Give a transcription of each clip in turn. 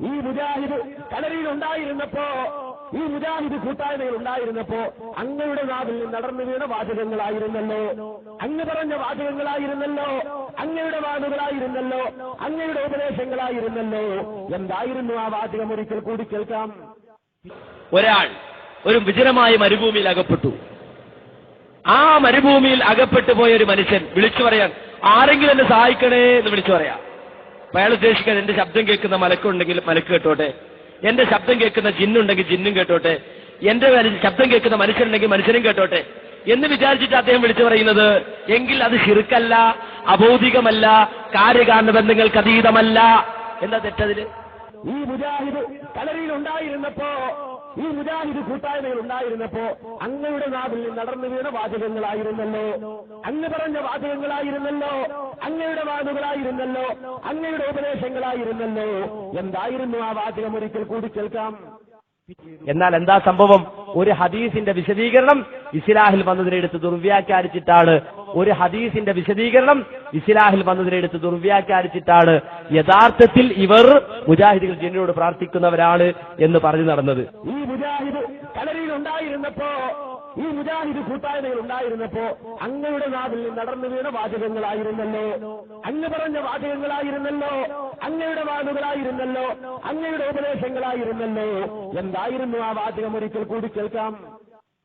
ഈ മുജാഹിദ് കളരിയിൽ ഉണ്ടായിരുന്നപ്പോ, ഈ മുജാഹിദ് കൂട്ടായ്മയിൽ ഉണ്ടായിരുന്നപ്പോ അങ്ങയുടെ നാവിൽ നിന്ന് നടന്നു വീണ വാചകങ്ങളായിരുന്നല്ലോ, അങ്ങ് പറഞ്ഞ വാചകങ്ങളായിരുന്നല്ലോ, അങ്ങയുടെ വാക്കുകളായിരുന്നല്ലോ, അങ്ങയുടെ ഉപദേശങ്ങളായിരുന്നല്ലോ. എന്തായിരുന്നു ആ വാചകം? ഒരിക്കൽ കൂടി കേൾക്കാം. ഒരാൾ ഒരു വിജനമായ മരുഭൂമിയിൽ അകപ്പെട്ടു. ആ മരുഭൂമിയിൽ അകപ്പെട്ടു പോയ ഒരു മനുഷ്യൻ വിളിച്ചു പറയാൻ, ആരെങ്കിലും എന്നെ സഹായിക്കണേ എന്ന് വിളിച്ചു പറയാം. അയാൾ ഉദ്ദേശിക്കാൻ, എന്റെ ശബ്ദം കേൾക്കുന്ന മലക്കുണ്ടെങ്കിൽ മലക്ക് കേട്ടോട്ടെ, എന്റെ ശബ്ദം കേൾക്കുന്ന ജിന്നുണ്ടെങ്കിൽ ജിന്നും കേട്ടോട്ടെ, എന്റെ ശബ്ദം കേൾക്കുന്ന മനുഷ്യനുണ്ടെങ്കിൽ മനുഷ്യനും കേട്ടോട്ടെ എന്ന് വിചാരിച്ചിട്ട് അദ്ദേഹം വിളിച്ചു പറയുന്നത്. എങ്കിൽ അത് ശിർക്കല്ല, അബൗദികമല്ല, കാര്യകാരണ ബന്ധങ്ങൾക്ക് അതീതമല്ല. എന്താ തെറ്റതില്? ഈ മുജാഹിദ് കളരിയിൽ ഉണ്ടായിരുന്നപ്പോ, ഈ മുജാഹിദ് കൂട്ടായ്മയിൽ ഉണ്ടായിരുന്നപ്പോ അങ്ങയുടെ നാവിൽ നിന്ന് നടന്നു വീണ വാചകങ്ങളായിരുന്നല്ലോ, അങ്ങ് പറഞ്ഞ വാചകങ്ങളായിരുന്നല്ലോ, അങ്ങയുടെ വാക്കുകളായിരുന്നല്ലോ, അങ്ങയുടെ ഉപദേശങ്ങളായിരുന്നല്ലോ. എന്തായിരുന്നു ആ വാചകം? ഒരിക്കൽ കൂടി കേൾക്കാം. എന്നാൽ എന്താ സംഭവം? ഒരു ഹദീസിന്റെ വിശദീകരണം ഇസ്ലാഹിൽ വന്നതിനെടുത്ത് ദുർവ്യാഖ്യാനിച്ചിട്ടാണ്, ഒരു ഹദീസിന്റെ വിശദീകരണം ഇസ്ലാഹിൽ വന്നതിനെടുത്ത് ദുർവ്യാഖ്യാനിച്ചിട്ടാണ് യഥാർത്ഥത്തിൽ ഇവർ മുജാഹിദുകൾ ജിന്നിനോട് പ്രാർത്ഥിക്കുന്നവരാണ് എന്ന് പറഞ്ഞു നടന്നത്. ഈ മുജാഹിദ് കളരിയിൽ ഉണ്ടായിരുന്നപ്പോ, ഈ മുജാഹിദ് കൂട്ടായ്മയിൽ ഉണ്ടായിരുന്നപ്പോ അങ്ങയുടെ നാവിൽ നിന്ന് നടന്നു വീണ വാചകങ്ങളായിരുന്നല്ലോ, അങ്ങ് പറഞ്ഞ വാചകങ്ങളായിരുന്നല്ലോ, അങ്ങയുടെ വാക്കുകളായിരുന്നല്ലോ, അങ്ങയുടെ ഉപദേശങ്ങളായിരുന്നല്ലോ. എന്തായിരുന്നു ആ വാചകം? ഒരിക്കൽ കൂടി കേൾക്കാം.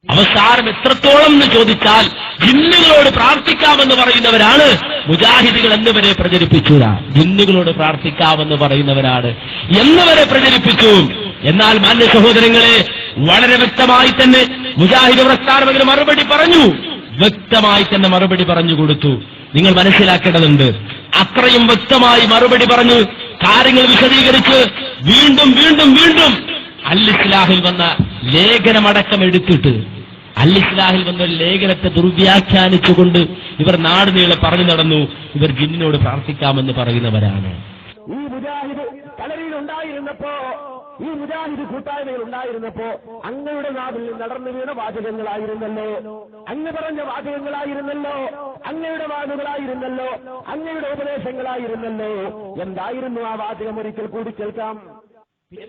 അവസാനം എത്രത്തോളം എന്ന് ചോദിച്ചാൽ, ജിന്നുകളോട് പ്രാർത്ഥിക്കാമെന്ന് പറയുന്നവരാണ് മുജാഹിദുകൾ എന്നിവരെ പ്രചരിപ്പിച്ചു. ജിന്നുകളോട് പ്രാർത്ഥിക്കാമെന്ന് പറയുന്നവരാണ് എന്നിവരെ പ്രചരിപ്പിച്ചു. എന്നാൽ മാന്യ സഹോദരങ്ങളെ, വളരെ വ്യക്തമായി തന്നെ മുജാഹിദ് പ്രസ്ഥാനം അതിന് മറുപടി പറഞ്ഞു, വ്യക്തമായി തന്നെ മറുപടി പറഞ്ഞു കൊടുത്തു. നിങ്ങൾ മനസ്സിലാക്കേണ്ടതുണ്ട്, അത്രയും വ്യക്തമായി മറുപടി പറഞ്ഞു, കാര്യങ്ങൾ വിശദീകരിച്ച് വീണ്ടും വീണ്ടും വീണ്ടും അൽ-ഇസ്ലാഹിൽ വന്ന ലേഖനമടക്കം എടുത്തിട്ട്, അൽ-ഇസ്ലാഹിൽ വന്ന ഒരു ലേഖനത്തെ ദുർവ്യാഖ്യാനിച്ചുകൊണ്ട് ഇവർ നാടുനീളെ പറഞ്ഞു നടന്നു, ഇവർ ജിന്നിനോട് പ്രാർത്ഥിക്കാമെന്ന് പറയുന്നവരാണ്. ഈ മുജാഹിദ് കളരിയിൽ ഉണ്ടായിരുന്നപ്പോ, ഈ മുജാഹിദ് കൂട്ടായ്മയിൽ ഉണ്ടായിരുന്നപ്പോ അങ്ങയുടെ നാവിൽ നിന്ന് നടന്നു വീണ വാചകങ്ങളായിരുന്നല്ലോ, അങ്ങ് പറഞ്ഞ വാചകങ്ങളായിരുന്നല്ലോ, അങ്ങയുടെ വാക്കുകളായിരുന്നല്ലോ, അങ്ങയുടെ ഉപദേശങ്ങളായിരുന്നല്ലോ. എന്തായിരുന്നു ആ വാചകം? ഒരിക്കൽ കൂടി കേൾക്കാം.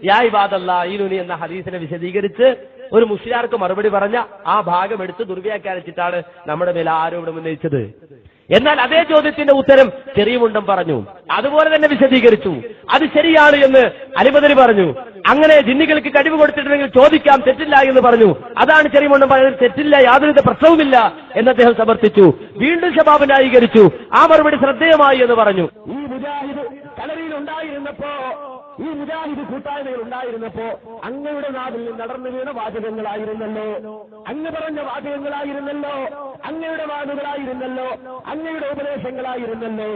യാ ഇബാദല്ലാഹ് എന്ന ഹദീസിനെ വിശദീകരിച്ച് ഒരു മുസ്ലിയാർക്ക് മറുപടി പറഞ്ഞ ആ ഭാഗം എടുത്ത് ദുർവ്യാഖ്യാനിച്ചിട്ടാണ് നമ്മുടെ മേലെ ആരോപണം ഉന്നയിച്ചത്. എന്നാൽ അതേ ചോദ്യത്തിന്റെ ഉത്തരം ചെറിയമുണ്ടം പറഞ്ഞു, അതുപോലെ തന്നെ വിശദീകരിച്ചു. അത് ശരിയാണ് എന്ന് അലിമദനി പറഞ്ഞു. അങ്ങനെ ജിന്നുകൾക്ക് കഴിവ് കൊടുത്തിട്ടുണ്ടെങ്കിൽ ചോദിക്കാം, തെറ്റില്ല എന്ന് പറഞ്ഞു. അതാണ് ചെറിയമുണ്ടം പറഞ്ഞത്, തെറ്റില്ല, യാതൊരുവിധ പ്രശ്നവുമില്ല എന്ന് അദ്ദേഹം സമർത്ഥിച്ചു. വീണ്ടും ശബാബ് ന്യായീകരിച്ചു, ആ മറുപടി ശ്രദ്ധേയമായി എന്ന് പറഞ്ഞു. ഈ മുജാഹിദ് കളരിയിൽ ഉണ്ടായിരുന്നപ്പോ, ഈ മുജാഹിദ് കൂട്ടായ്മയിൽ ഉണ്ടായിരുന്നപ്പോ അങ്ങയുടെ നാവിൽ നിന്ന് നടന്നു വീണ വാചകങ്ങളായിരുന്നല്ലോ, അങ്ങ് പറഞ്ഞ വാചകങ്ങളായിരുന്നല്ലോ, അങ്ങയുടെ വാക്കുകളായിരുന്നല്ലോ, അങ്ങയുടെ ഉപദേശങ്ങളായിരുന്നല്ലോ.